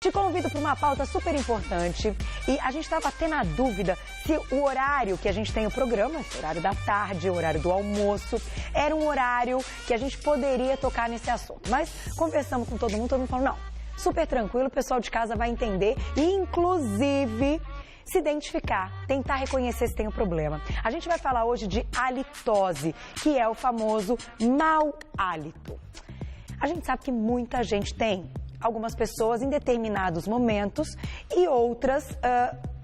Te convido para uma pauta super importante e a gente estava até na dúvida se o horário que a gente tem o programa, esse horário da tarde, o horário do almoço, era um horário que a gente poderia tocar nesse assunto. Mas conversamos com todo mundo falou, não, super tranquilo, o pessoal de casa vai entender e inclusive se identificar, tentar reconhecer se tem um problema. A gente vai falar hoje de halitose, que é o famoso mau hálito. A gente sabe que muita gente tem. Algumas pessoas em determinados momentos e outras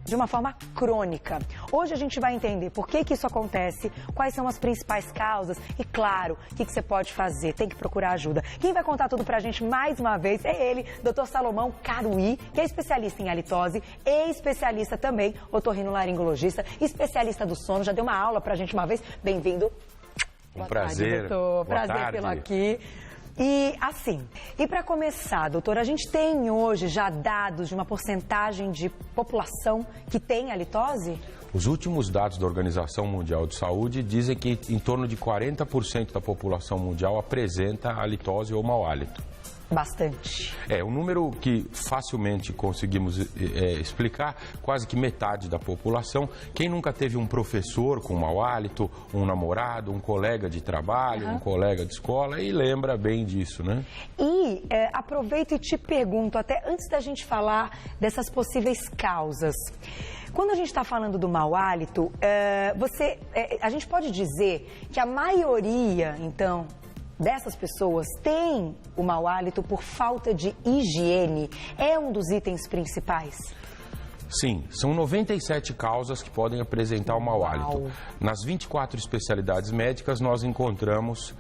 de uma forma crônica. Hoje a gente vai entender por que isso acontece, quais são as principais causas e, claro, o que você pode fazer, tem que procurar ajuda. Quem vai contar tudo pra gente mais uma vez é ele, Dr. Salomão Caruí, que é especialista em halitose e especialista também, otorrinolaringologista, especialista do sono, já deu uma aula pra gente uma vez. Bem-vindo. Um prazer. Doutor. Prazer tê-lo aqui. E assim, e para começar, doutora, a gente tem hoje já dados de uma porcentagem de população que tem halitose? Os últimos dados da Organização Mundial de Saúde dizem que em torno de 40% da população mundial apresenta halitose ou mau hálito. Bastante. É um número que facilmente conseguimos explicar, quase que metade da população. Quem nunca teve um professor com mau hálito, um namorado, um colega de trabalho, um colega de escola, e lembra bem disso, né? E aproveito e te pergunto, até antes da gente falar dessas possíveis causas, quando a gente está falando do mau hálito, a gente pode dizer que a maioria, então, dessas pessoas tem o mau hálito por falta de higiene? É um dos itens principais? Sim, são 97 causas que podem apresentar o mau hálito. Nas 24 especialidades médicas, nós encontramos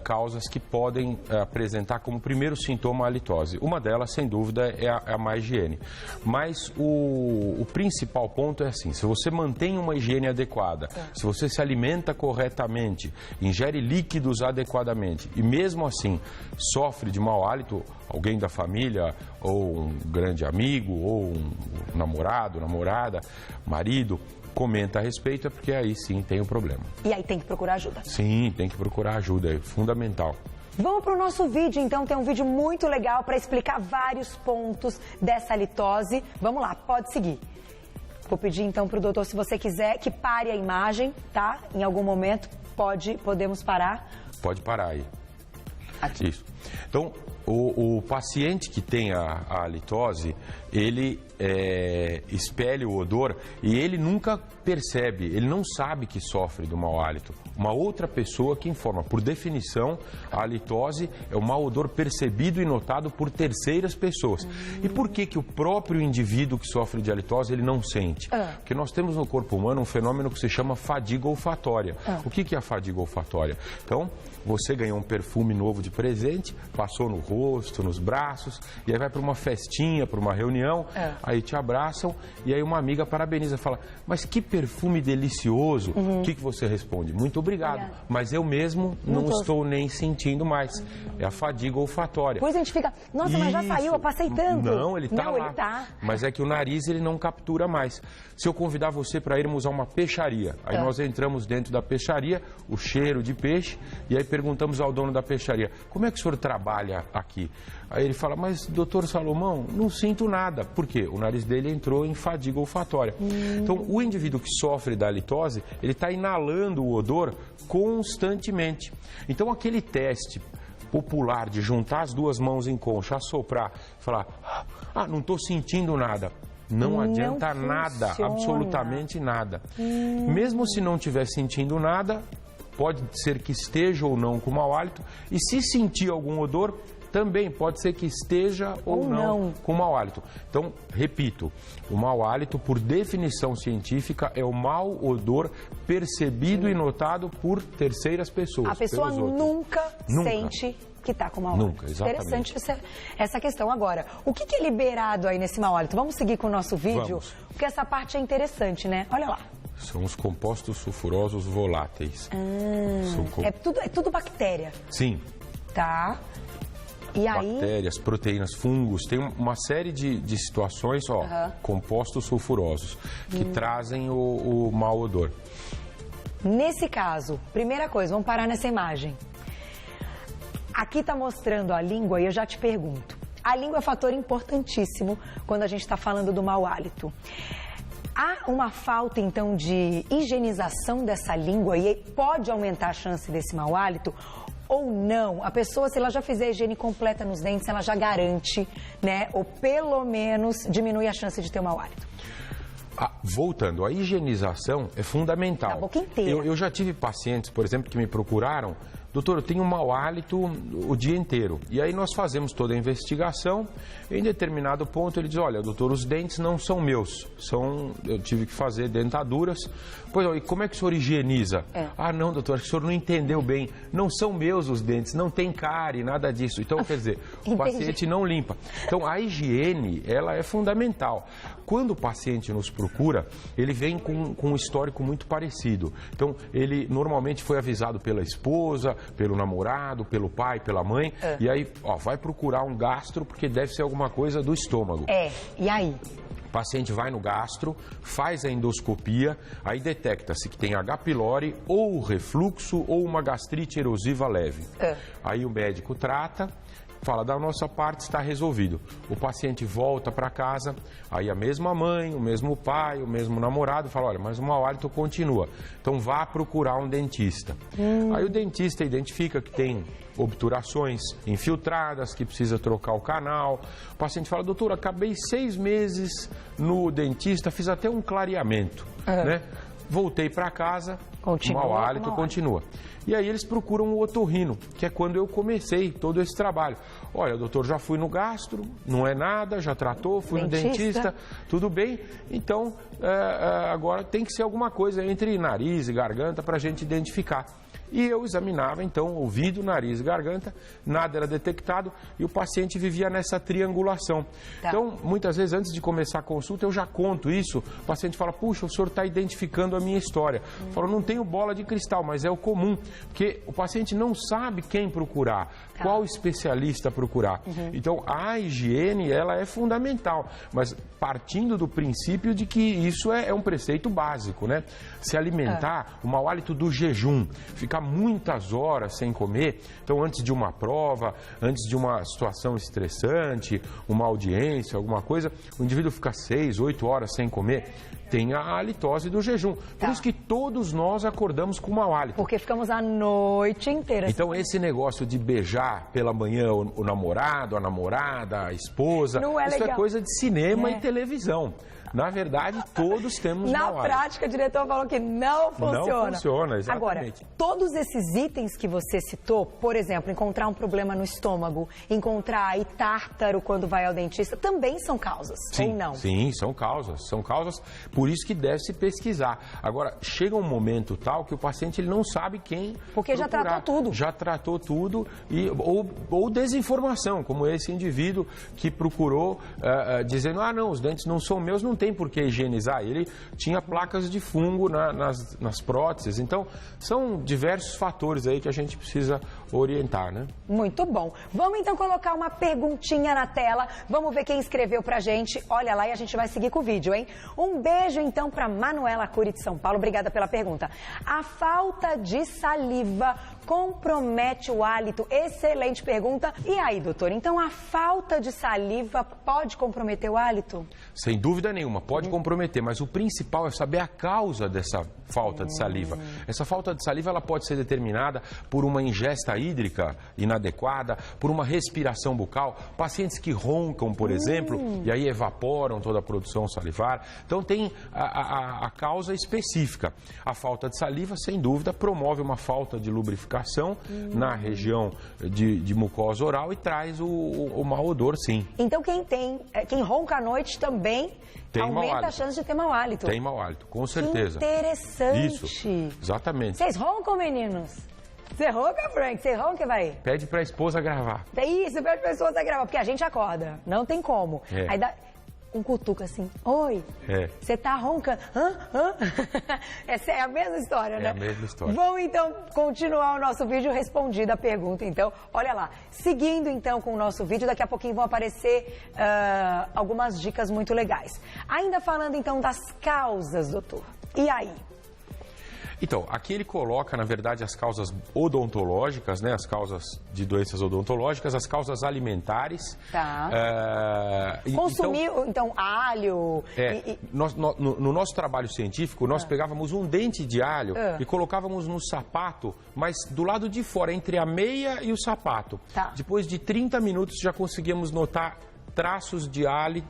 causas que podem apresentar como primeiro sintoma a halitose. Uma delas, sem dúvida, é a má higiene. Mas o principal ponto é assim, se você mantém uma higiene adequada, se você se alimenta corretamente, ingere líquidos adequadamente e mesmo assim sofre de mau hálito, alguém da família, ou um grande amigo, ou um namorado, namorada, marido, comenta a respeito, é porque aí sim tem um problema. E aí tem que procurar ajuda? Sim, tem que procurar ajuda, é fundamental. Vamos para o nosso vídeo, então, tem um vídeo muito legal para explicar vários pontos dessa halitose. Vamos lá, pode seguir. Vou pedir então para o doutor, se você quiser, que pare a imagem, tá? Em algum momento, podemos parar? Pode parar aí. Aqui. Isso. Então, o paciente que tem a halitose, ele espelha o odor e ele nunca percebe, ele não sabe que sofre do mau hálito. Uma outra pessoa que informa. Por definição, a halitose é o mau odor percebido e notado por terceiras pessoas. E por que o próprio indivíduo que sofre de halitose, ele não sente? Porque nós temos no corpo humano um fenômeno que se chama fadiga olfatória. O que é a fadiga olfatória? Então, você ganhou um perfume novo de presente, passou no rosto, nos braços, e aí vai para uma festinha, para uma reunião, aí te abraçam, e aí uma amiga parabeniza, fala, mas que perfume delicioso. O que você responde? Muito obrigado, mas eu mesmo não estou nem sentindo mais. É a fadiga olfatória. Depois a gente fica, nossa, mas já saiu, eu passei tanto. Não, ele está lá. Ele tá. Mas é que o nariz ele não captura mais. Se eu convidar você para irmos a uma peixaria, aí nós entramos dentro da peixaria, o cheiro de peixe, e aí perguntamos ao dono da peixaria, como é que o senhor trabalha aqui? Aí ele fala, mas doutor Salomão, não sinto nada. Por quê? O nariz dele entrou em fadiga olfatória. Então, o indivíduo que sofre da halitose, ele está inalando o odor constantemente. Então, aquele teste popular de juntar as duas mãos em concha, assoprar, falar, não estou sentindo nada. Não adianta nada, absolutamente nada. Mesmo se não estiver sentindo nada, pode ser que esteja ou não com mau hálito. E se sentir algum odor, também pode ser que esteja ou não com mau hálito. Então, repito, o mau hálito, por definição científica, é o mau odor percebido e notado por terceiras pessoas. A pessoa nunca sente que está com mau hálito. Nunca, exatamente. Interessante essa questão. Agora, o que é liberado aí nesse mau hálito? Vamos seguir com o nosso vídeo? Vamos. Porque essa parte é interessante, né? Olha lá. São os compostos sulfurosos voláteis. É tudo bactéria. Sim. Tá. E aí... Bactérias, proteínas, fungos, tem uma série de situações, compostos sulfurosos, que trazem o mau odor. Nesse caso, primeira coisa, vamos parar nessa imagem. Aqui está mostrando a língua e eu já te pergunto, A língua é um fator importantíssimo quando a gente está falando do mau hálito. Há uma falta, então, de higienização dessa língua e pode aumentar a chance desse mau hálito? Ou não? A pessoa, se ela já fizer a higiene completa nos dentes, ela já garante, né? Ou pelo menos diminui a chance de ter um mau hálito. Voltando, a higienização é fundamental. A boca inteira. Eu já tive pacientes, por exemplo, que me procuraram: doutor, eu tenho um mau hálito o dia inteiro. E aí nós fazemos toda a investigação. Em determinado ponto ele diz: olha, doutor, os dentes não são meus. Eu tive que fazer dentaduras. Pois, e como é que o senhor higieniza? Ah, não, doutor, acho que o senhor não entendeu bem. Não são meus os dentes, não tem cárie, nada disso. Então, quer dizer, o paciente não limpa. Então, a higiene, ela é fundamental. Quando o paciente nos procura, ele vem com um histórico muito parecido. Então, ele normalmente foi avisado pela esposa, pelo namorado, pelo pai, pela mãe. E aí, vai procurar um gastro, porque deve ser alguma coisa do estômago. E aí? O paciente vai no gastro, faz a endoscopia, aí detecta-se que tem H. pylori, ou refluxo, ou uma gastrite erosiva leve. Aí o médico trata, fala: da nossa parte está resolvido. O paciente volta para casa, aí a mesma mãe, o mesmo pai, o mesmo namorado fala: olha, mas o mau hálito continua, então vá procurar um dentista. Aí o dentista identifica que tem obturações infiltradas, que precisa trocar o canal. O paciente fala: doutor, acabei 6 meses no dentista, fiz até um clareamento, né? Voltei para casa, o mau hálito continua. E aí eles procuram o otorrino, que é quando eu comecei todo esse trabalho. Olha, doutor, já fui no gastro, não é nada, já tratou, fui no dentista, tudo bem. Então, agora tem que ser alguma coisa entre nariz e garganta para a gente identificar. E eu examinava, então, ouvido, nariz e garganta, nada era detectado e o paciente vivia nessa triangulação. Então, muitas vezes, antes de começar a consulta, eu já conto isso. O paciente fala: puxa, o senhor está identificando a minha história. Eu falo: não tenho bola de cristal, mas é o comum, porque o paciente não sabe quem procurar, qual especialista procurar. Então, a higiene, ela é fundamental, mas partindo do princípio de que isso é um preceito básico, né? Se alimentar, o mau hálito do jejum, ficar muitas horas sem comer. Então, antes de uma prova, antes de uma situação estressante, uma audiência, alguma coisa, o indivíduo fica 6, 8 horas sem comer, tem a halitose do jejum. Por isso que todos nós acordamos com mau hálito. Porque ficamos a noite inteira. Então, esse negócio de beijar pela manhã o namorado, a namorada, a esposa, isso é coisa de cinema e televisão. Na verdade, todos temos mau hálito. Na prática, o diretor falou que não funciona. Não funciona, exatamente. Agora, todos esses itens que você citou, por exemplo, encontrar um problema no estômago, encontrar aí tártaro quando vai ao dentista, também são causas, ou não? Sim, são causas. São causas, por isso que deve se pesquisar. Agora, chega um momento tal que o paciente ele não sabe quem Porque procurar. já tratou tudo. Já tratou tudo, ou desinformação, como esse indivíduo que procurou dizendo: ah, não, os dentes não são meus, não tem por que higienizar. Ele tinha placas de fungo nas próteses. Então, são diversos fatores aí que a gente precisa orientar, né? Muito bom. Vamos então colocar uma perguntinha na tela. Vamos ver quem escreveu pra gente. Olha lá e a gente vai seguir com o vídeo, hein? Um beijo então pra Manuela Cury de São Paulo. Obrigada pela pergunta. A falta de saliva compromete o hálito? Excelente pergunta. E aí, doutor? Então, a falta de saliva pode comprometer o hálito? Sem dúvida nenhuma, pode comprometer, mas o principal é saber a causa dessa falta de saliva. Essa falta de saliva ela pode ser determinada por uma ingesta hídrica inadequada, por uma respiração bucal, pacientes que roncam, por exemplo, e aí evaporam toda a produção salivar. Então tem a causa específica. A falta de saliva, sem dúvida, promove uma falta de lubrificação na região de mucosa oral e traz o mau odor, sim. Então quem ronca à noite também aumenta a chance de ter mau hálito. Tem mau hálito, com certeza. Que interessante. Isso, exatamente. Vocês roncam, meninos? Você ronca, Frank? Você ronca, vai? Pede pra esposa gravar. É isso, pede pra esposa gravar, porque a gente acorda. Não tem como. Aí dá um cutuca assim. Oi, você tá roncando? Essa é a mesma história, né? É a mesma história. Vamos então continuar o nosso vídeo respondida a pergunta. Então, olha lá. Seguindo então com o nosso vídeo, daqui a pouquinho vão aparecer algumas dicas muito legais. Ainda falando então das causas, doutor. E aí? Então, aqui ele coloca, na verdade, as causas odontológicas, né? As causas de doenças odontológicas, as causas alimentares. Tá. Consumir, então, alho... No nosso trabalho científico, nós pegávamos um dente de alho e colocávamos no sapato, mas do lado de fora, entre a meia e o sapato. Tá. Depois de 30 minutos, já conseguíamos notar traços de alho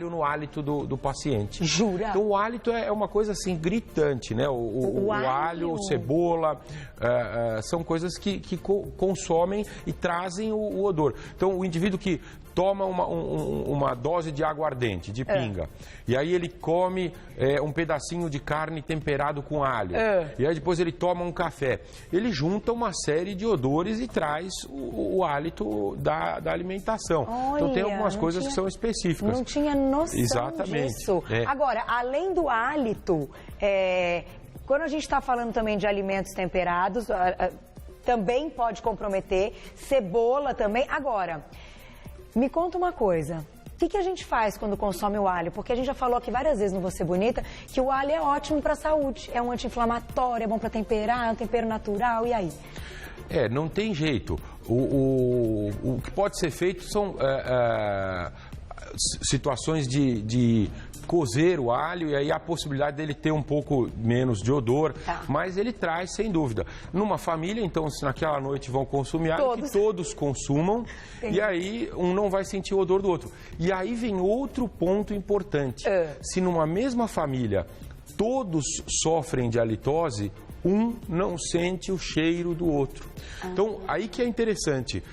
no hálito do paciente. Jura? Então o hálito é uma coisa assim gritante, né? O alho, cebola, são coisas que consomem e trazem o odor. Então o indivíduo que toma uma dose de aguardente, de pinga, e aí ele come um pedacinho de carne temperado com alho, e aí depois ele toma um café. Ele junta uma série de odores e traz o hálito da alimentação. Olha, então tem algumas coisas que são específicas. Não tinha noção disso. Agora, além do hálito, quando a gente está falando também de alimentos temperados, também pode comprometer, cebola também. Agora, me conta uma coisa, o que a gente faz quando consome o alho? Porque a gente já falou aqui várias vezes no Você Bonita que o alho é ótimo para a saúde, é um anti-inflamatório, é bom para temperar, é um tempero natural, e aí? Não tem jeito. O que pode ser feito são situações de cozer o alho, e aí há a possibilidade dele ter um pouco menos de odor, mas ele traz, sem dúvida. Numa família, então, se naquela noite vão consumir alho, que todos consumam, e aí um não vai sentir o odor do outro. E aí vem outro ponto importante. Se numa mesma família todos sofrem de halitose, um não sente o cheiro do outro. Então, aí que é interessante,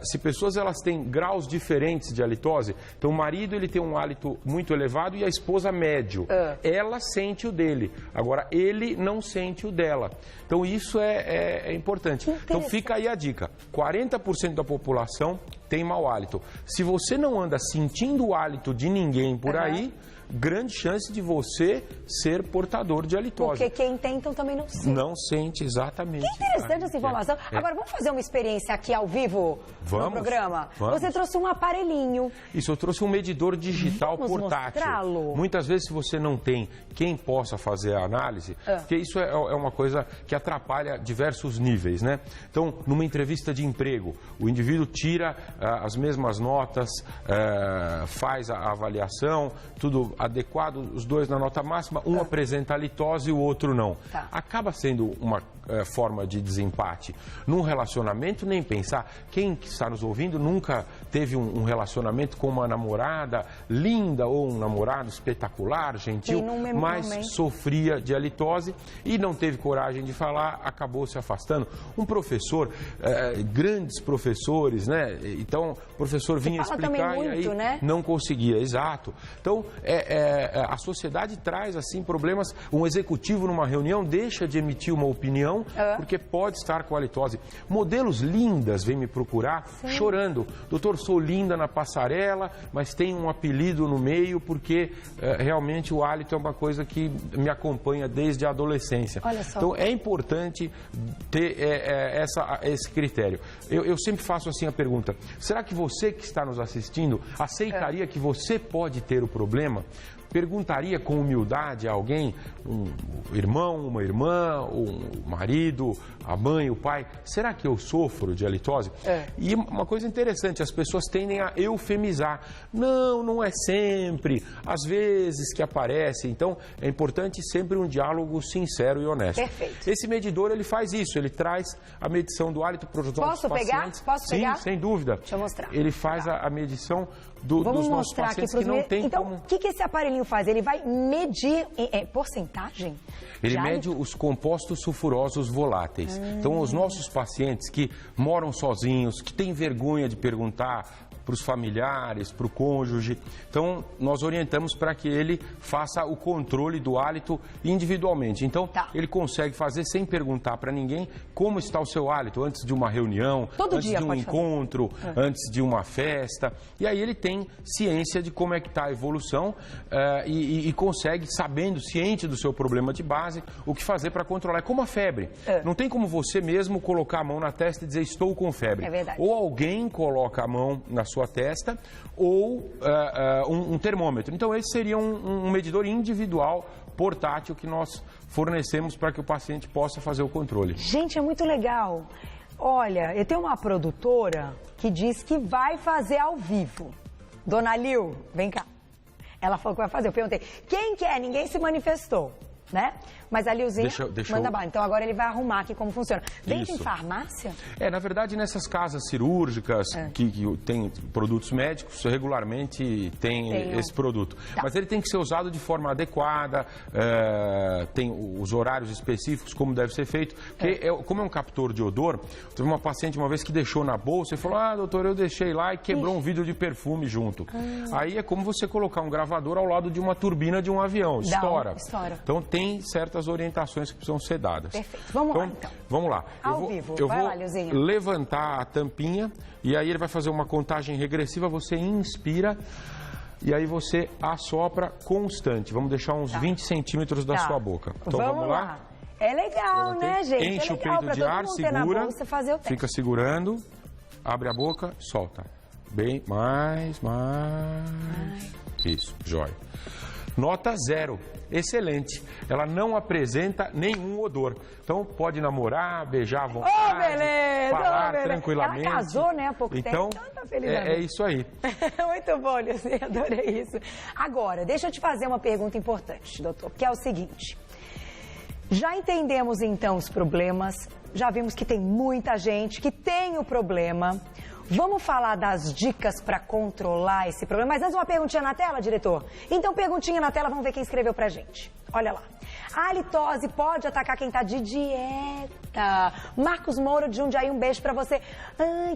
se pessoas elas têm graus diferentes de halitose, então o marido ele tem um hálito muito elevado e a esposa médio, ela sente o dele, agora ele não sente o dela. Então isso é importante. Então fica aí a dica, 40% da população tem mau hálito. Se você não anda sentindo o hálito de ninguém por aí, grande chance de você ser portador de halitose. Porque quem tem, então, também não sente. Não sente, exatamente. Que interessante essa informação. Agora, vamos fazer uma experiência aqui ao vivo no programa? Vamos. Você trouxe um aparelhinho. Isso, eu trouxe um medidor digital portátil. Mostrá-lo. Muitas vezes, se você não tem quem possa fazer a análise, porque isso é uma coisa que atrapalha diversos níveis, né? Então, numa entrevista de emprego, o indivíduo tira as mesmas notas, faz a avaliação, tudo adequado, os dois na nota máxima, um apresenta halitose e o outro não. Acaba sendo uma forma de desempate. Num relacionamento, nem pensar. Quem está nos ouvindo nunca teve um relacionamento com uma namorada linda ou um namorado espetacular, gentil, mas sofria de halitose e não teve coragem de falar, acabou se afastando. Um professor, grandes professores, né? Então, o professor vinha explicar e aí não conseguia. Exato. Então, a sociedade traz assim problemas. Um executivo numa reunião deixa de emitir uma opinião porque pode estar com halitose. Modelos lindas vêm me procurar chorando. Doutor, sou linda na passarela, mas tenho um apelido no meio porque realmente o hálito é uma coisa que me acompanha desde a adolescência. Olha só. Então é importante ter esse critério. Eu sempre faço assim a pergunta: será que você que está nos assistindo aceitaria que você pode ter o problema? Perguntaria com humildade a alguém, um irmão, uma irmã, um marido, a mãe, o pai, será que eu sofro de halitose? E uma coisa interessante, as pessoas tendem a eufemizar. Não, não é sempre, às vezes que aparece. Então, é importante sempre um diálogo sincero e honesto. Perfeito. Esse medidor, ele faz isso, ele traz a medição do hálito para os nossos pacientes. Posso pegar? Sim, sem dúvida. Deixa eu mostrar. Ele faz a medição dos nossos pacientes que não tem então, como... o que esse aparelhinho faz? Ele vai medir porcentagem? Ele mede os compostos sulfurosos voláteis. Então, os nossos pacientes que moram sozinhos, que têm vergonha de perguntar para os familiares, para o cônjuge, então nós orientamos para que ele faça o controle do hálito individualmente. Então, ele consegue fazer sem perguntar para ninguém como está o seu hálito antes de uma reunião, antes de um encontro, antes de uma festa. E aí ele tem ciência de como é que está a evolução e consegue, sabendo, ciente do seu problema de base, o que fazer para controlar. É como a febre. Não tem como você mesmo colocar a mão na testa e dizer estou com febre. É verdade. Ou alguém coloca a mão na sua testa ou um termômetro. Então, esse seria um medidor individual portátil que nós fornecemos para que o paciente possa fazer o controle. Gente, é muito legal. Olha, eu tenho uma produtora que diz que vai fazer ao vivo. Dona Lil, vem cá. Ela falou que vai fazer. Eu perguntei, quem quer? Ninguém se manifestou, né? Mas a Lilzinha manda bala. Então agora ele vai arrumar aqui como funciona. Vende em farmácia? Na verdade, nessas casas cirúrgicas que tem produtos médicos, regularmente tem esse produto. Tá. Mas ele tem que ser usado de forma adequada, tem os horários específicos, como deve ser feito. Porque como é um captor de odor, teve uma paciente uma vez que deixou na bolsa e falou, doutor, eu deixei lá e quebrou um vidro de perfume junto. Aí é como você colocar um gravador ao lado de uma turbina de um avião, estoura. Então tem certas orientações que precisam ser dadas. Perfeito. Vamos lá, então. Vamos lá. Ao vivo. Eu vai vou lá, Lilzinha. levantar a tampinha e aí ele vai fazer uma contagem regressiva. Você inspira e aí você assopra constante. Vamos deixar uns 20 centímetros da sua boca. Então vamos lá? É legal, né, gente? Enche o peito de ar, segura. Fazer o teste. Fica segurando. Abre a boca, solta. Bem, mais. Isso, jóia. Nota 0. Excelente. Ela não apresenta nenhum odor. Então, pode namorar, beijar à vontade, beleza, falar tranquilamente. Ela casou, né, há pouco então, tempo. Então, tá feliz. É isso aí. Muito bom, Lilzinha. Adorei isso. Agora, deixa eu te fazer uma pergunta importante, doutor, que é o seguinte. Já entendemos, então, os problemas. Já vimos que tem muita gente que tem o problema. Vamos falar das dicas para controlar esse problema. Mas antes, uma perguntinha na tela, diretor? Então, perguntinha na tela, vamos ver quem escreveu pra gente. Olha lá. A halitose pode atacar quem tá de dieta. Marcos Moura de Jundiaí, um beijo pra você.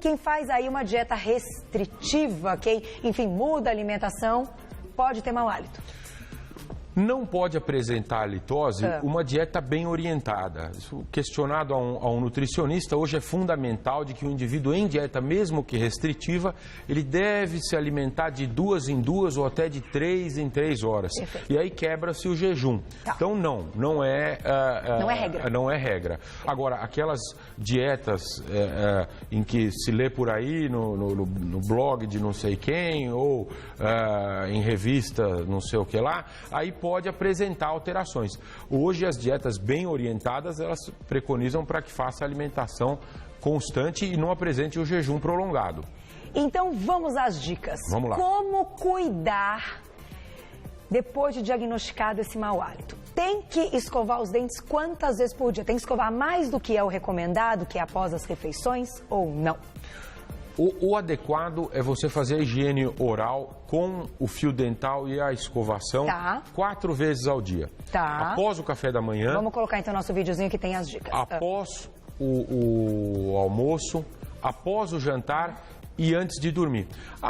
Quem faz aí uma dieta restritiva, quem, enfim, muda a alimentação, pode ter mau hálito. Não pode apresentar a litose uma dieta bem orientada. Questionado a um nutricionista, hoje é fundamental de que o indivíduo em dieta, mesmo que restritiva, ele deve se alimentar de 2 em 2 ou até de 3 em 3 horas. Perfeito. E aí quebra-se o jejum. Tá. Então não é regra. Não é regra. Agora, aquelas dietas em que se lê por aí no blog de não sei quem ou em revista não sei o que lá, aí pode apresentar alterações. Hoje as dietas bem orientadas, elas preconizam para que faça alimentação constante e não apresente o jejum prolongado. Então vamos às dicas. Vamos lá. Como cuidar depois de diagnosticado esse mau hálito? Tem que escovar os dentes quantas vezes por dia? Tem que escovar mais do que é o recomendado, que é após as refeições, ou não? O adequado é você fazer a higiene oral com o fio dental e a escovação 4 vezes ao dia. Após o café da manhã. Vamos colocar então nosso videozinho que tem as dicas. Após o almoço, após o jantar e antes de dormir.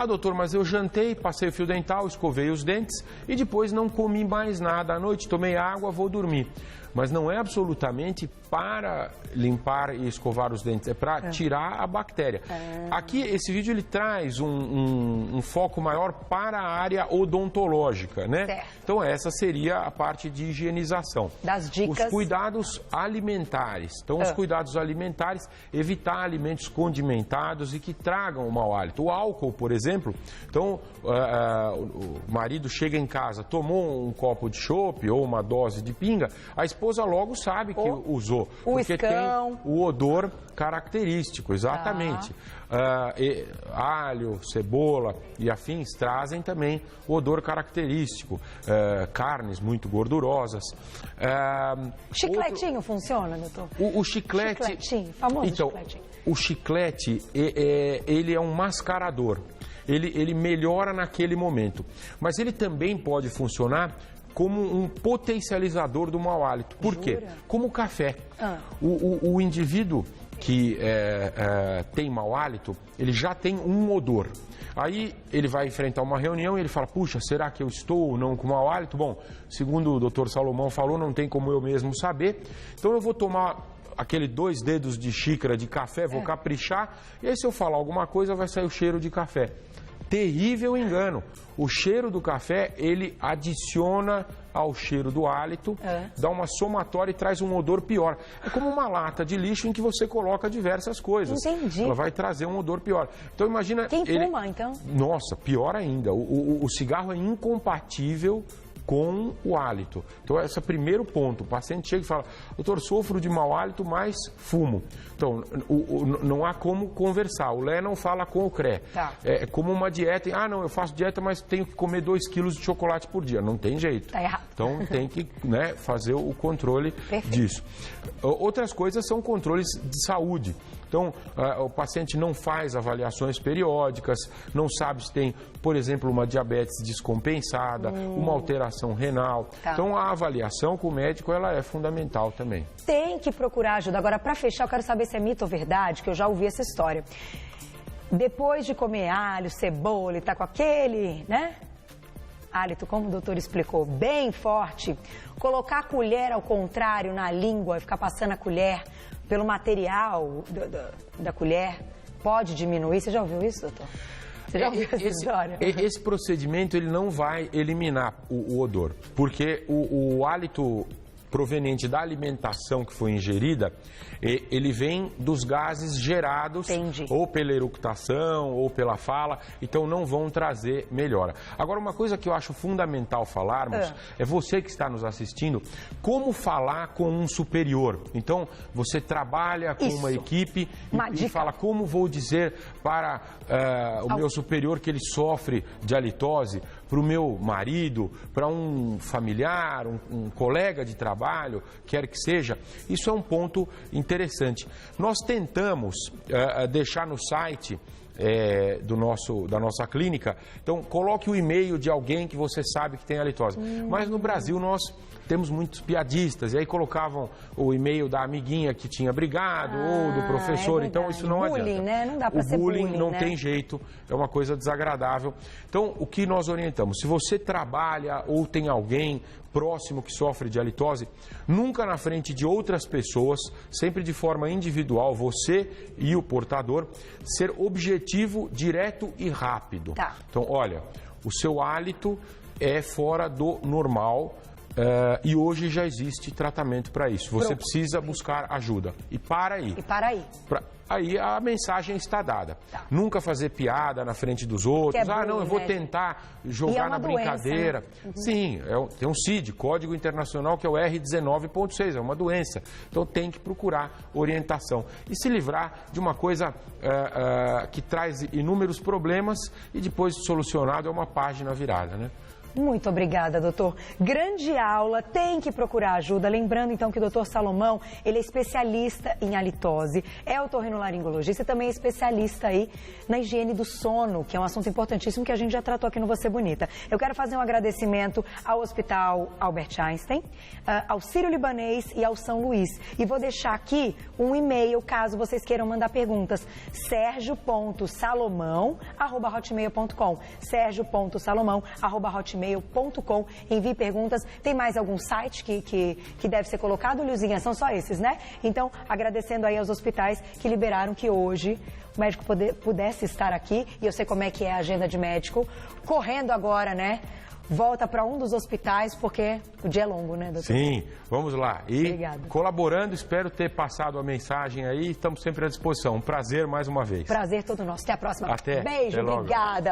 Doutor, mas eu jantei, passei o fio dental, escovei os dentes e depois não comi mais nada à noite, tomei água, vou dormir. Mas não é absolutamente para limpar e escovar os dentes, é para tirar a bactéria. Aqui, esse vídeo, ele traz um foco maior para a área odontológica, né? Certo. Então, essa seria a parte de higienização. Das dicas. Os cuidados alimentares. Então, os cuidados alimentares, evitar alimentos condimentados e que tragam o mau hálito. O álcool, por exemplo, então, o marido chega em casa, tomou um copo de chopp ou uma dose de pinga, a esposa logo sabe que usou, porque tem o odor característico, exatamente. Alho, cebola e afins trazem também o odor característico. Carnes muito gordurosas. Chicletinho funciona, doutor? O chiclete... Chicletinho, famoso chicletinho. O chiclete, ele é um mascarador. Ele melhora naquele momento. Mas ele também pode funcionar como um potencializador do mau hálito. Por quê? Como o café. O indivíduo que tem mau hálito, ele já tem um odor. Aí ele vai enfrentar uma reunião e ele fala, puxa, será que eu estou ou não com mau hálito? Bom, segundo o Dr. Salomão falou, não tem como eu mesmo saber. Então eu vou tomar aquele 2 dedos de xícara de café, vou caprichar, e aí se eu falar alguma coisa vai sair o cheiro de café. terrível engano. O cheiro do café, ele adiciona ao cheiro do hálito, dá uma somatória e traz um odor pior. É como uma lata de lixo em que você coloca diversas coisas. Entendi. Ela vai trazer um odor pior. Então imagina... Quem fuma, então? Nossa, pior ainda. O cigarro é incompatível com o hálito. Então, esse é o primeiro ponto. O paciente chega e fala, doutor, sofro de mau hálito, mas fumo. Então, não há como conversar. O Lennon fala com o CRE. Tá. É como uma dieta. Ah, não, eu faço dieta, mas tenho que comer 2 quilos de chocolate por dia. Não tem jeito. Tá errado. Então, tem que fazer o controle disso. Outras coisas são controles de saúde. Então, o paciente não faz avaliações periódicas, não sabe se tem, por exemplo, uma diabetes descompensada, uma alteração renal. Tá. Então, a avaliação com o médico, ela é fundamental também. Tem que procurar ajuda. Agora, para fechar, eu quero saber se é mito ou verdade, que eu já ouvi essa história. Depois de comer alho, cebola e tá com aquele, hálito, como o doutor explicou, bem forte, colocar a colher ao contrário na língua e ficar passando a colher pelo material da colher, pode diminuir? Você já ouviu isso, doutor? Você já ouviu essa história? Esse procedimento, ele não vai eliminar o odor, porque o hálito proveniente da alimentação que foi ingerida, ele vem dos gases gerados ou pela eructação ou pela fala, então não vão trazer melhora. Agora, uma coisa que eu acho fundamental falarmos é você que está nos assistindo, como falar com um superior. Então, você trabalha com uma equipe e fala como vou dizer para o meu superior que ele sofre de halitose, para o meu marido, para um familiar, um colega de trabalho, quer que seja. Isso é um ponto interessante. Nós tentamos deixar no site da nossa clínica, então coloque o e-mail de alguém que você sabe que tem halitose. Mas no Brasil nós temos muitos piadistas, e aí colocavam o e-mail da amiguinha que tinha brigado, ou do professor, então isso não adianta. Bullying, né? Não dá para ser bullying, não tem jeito, é uma coisa desagradável. Então, o que nós orientamos? Se você trabalha ou tem alguém próximo que sofre de halitose, nunca na frente de outras pessoas, sempre de forma individual, você e o portador, ser objetivo, direto e rápido. Tá. Então, olha, o seu hálito é fora do normal, e hoje já existe tratamento para isso. Você precisa buscar ajuda. E para aí. Aí a mensagem está dada. Tá. Nunca fazer piada na frente dos outros. Não, eu vou tentar jogar na brincadeira. Doença, né? Sim, tem um CID, Código Internacional, que é o R19.6, é uma doença. Então tem que procurar orientação. E se livrar de uma coisa que traz inúmeros problemas e depois solucionado é uma página virada, né? Muito obrigada, doutor. Grande aula, tem que procurar ajuda. Lembrando, então, que o doutor Salomão, ele é especialista em halitose, é otorrinolaringologista e também é especialista aí na higiene do sono, que é um assunto importantíssimo que a gente já tratou aqui no Você Bonita. Eu quero fazer um agradecimento ao Hospital Albert Einstein, ao Sírio-Libanês e ao São Luís. E vou deixar aqui um e-mail, caso vocês queiram mandar perguntas, sergio.salomão@hotmail.com, sergio.salomão@hotmail.com. Envie perguntas. Tem mais algum site que deve ser colocado, Luzinha? São só esses, né? Então, agradecendo aí aos hospitais que liberaram que hoje o médico pudesse estar aqui. E eu sei como é que é a agenda de médico. Correndo agora, né? Volta para um dos hospitais, porque o dia é longo, né, doutor? Sim, vamos lá. E obrigada. Colaborando, espero ter passado a mensagem aí. Estamos sempre à disposição. Um prazer mais uma vez. Prazer todo nosso. Até a próxima. Até. Beijo, Até logo. Obrigada.